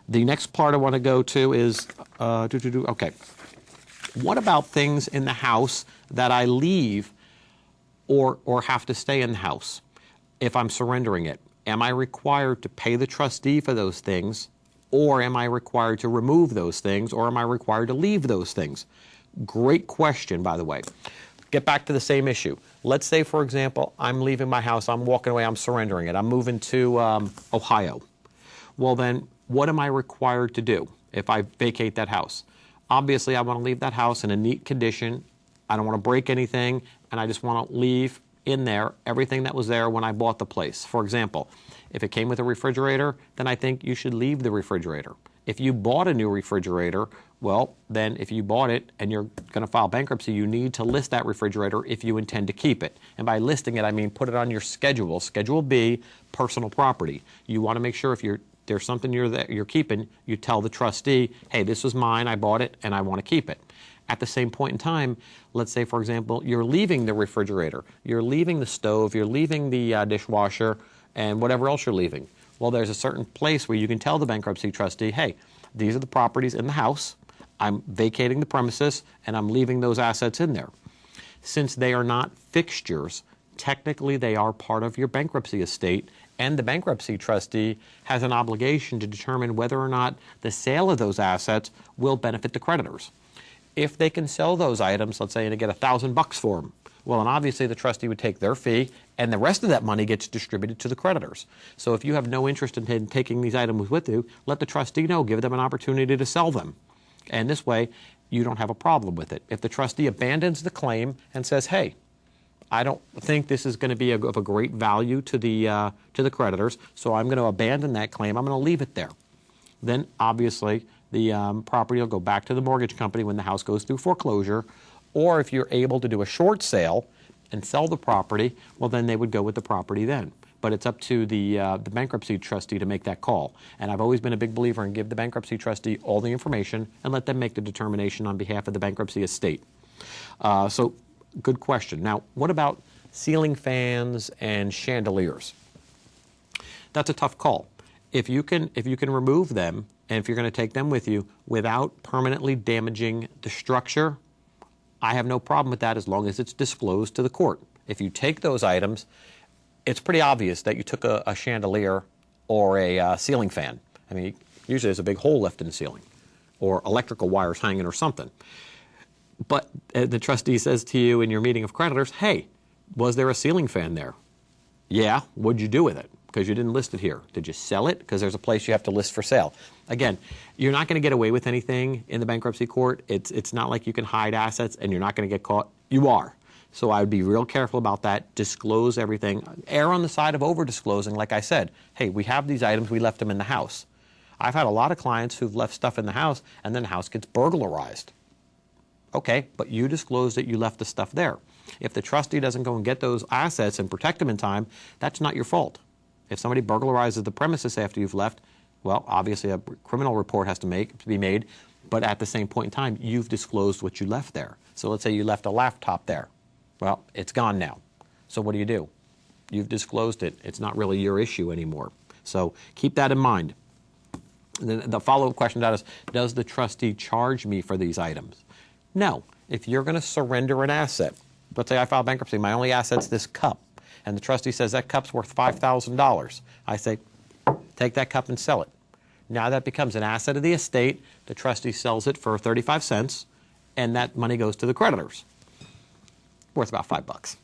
The next part I want to go to is, okay, what about things in the house that I leave or have to stay in the house if I'm surrendering it? Am I required to pay the trustee for those things, or am I required to remove those things, or am I required to leave those things? Great question, by the way. Get back to the same issue. Let's say, for example, I'm leaving my house, I'm walking away, I'm surrendering it, I'm moving to Ohio. Well then, what am I required to do if I vacate that house? Obviously, I want to leave that house in a neat condition. I don't want to break anything, and I just want to leave in there everything that was there when I bought the place. For example, if it came with a refrigerator, then I think you should leave the refrigerator. If you bought a new refrigerator, well, then if you bought it and you're going to file bankruptcy, you need to list that refrigerator if you intend to keep it. And by listing it, I mean put it on your schedule, Schedule B, personal property. You want to make sure if there's something you're keeping, you tell the trustee, hey, this was mine, I bought it, and I want to keep it. At the same point in time, let's say, for example, you're leaving the refrigerator, you're leaving the stove, you're leaving the dishwasher, and whatever else you're leaving. Well, there's a certain place where you can tell the bankruptcy trustee, hey, these are the properties in the house, I'm vacating the premises, and I'm leaving those assets in there. Since they are not fixtures, technically they are part of your bankruptcy estate, and the bankruptcy trustee has an obligation to determine whether or not the sale of those assets will benefit the creditors. If they can sell those items, let's say, and get $1,000 for them, well, and obviously the trustee would take their fee, and the rest of that money gets distributed to the creditors. So if you have no interest in taking these items with you, let the trustee know, give them an opportunity to sell them. And this way, you don't have a problem with it. If the trustee abandons the claim and says, hey, I don't think this is going to be of a great value to the creditors, so I'm going to abandon that claim, I'm going to leave it there. Then, obviously, the property will go back to the mortgage company when the house goes through foreclosure, or if you're able to do a short sale and sell the property, well, then they would go with the property then. But it's up to the bankruptcy trustee to make that call. And I've always been a big believer in give the bankruptcy trustee all the information and let them make the determination on behalf of the bankruptcy estate. So, good question. Now, what about ceiling fans and chandeliers? That's a tough call. If you can remove them, and if you're going to take them with you without permanently damaging the structure, I have no problem with that as long as it's disclosed to the court. If you take those items, it's pretty obvious that you took a chandelier or a ceiling fan. I mean, usually there's a big hole left in the ceiling, or electrical wires hanging or something. But the trustee says to you in your meeting of creditors, hey, was there a ceiling fan there? Yeah, what'd you do with it? Because you didn't list it here. Did you sell it? Because there's a place you have to list for sale. Again, you're not going to get away with anything in the bankruptcy court. It's not like you can hide assets and you're not going to get caught. You are. So I would be real careful about that. Disclose everything. Err on the side of over-disclosing. Like I said, hey, we have these items. We left them in the house. I've had a lot of clients who've left stuff in the house and then the house gets burglarized. Okay, but you disclosed that you left the stuff there. If the trustee doesn't go and get those assets and protect them in time, that's not your fault. If somebody burglarizes the premises after you've left, well, obviously a criminal report has to be made, but at the same point in time, you've disclosed what you left there. So let's say you left a laptop there. Well, it's gone now. So what do? You've disclosed it. It's not really your issue anymore. So keep that in mind. And then the follow-up question to that is, does the trustee charge me for these items? No. If you're going to surrender an asset, let's say I file bankruptcy, my only asset's this cup, and the trustee says that cup's worth $5,000. I say, take that cup and sell it. Now that becomes an asset of the estate. The trustee sells it for 35 cents, and that money goes to the creditors. Worth about $5.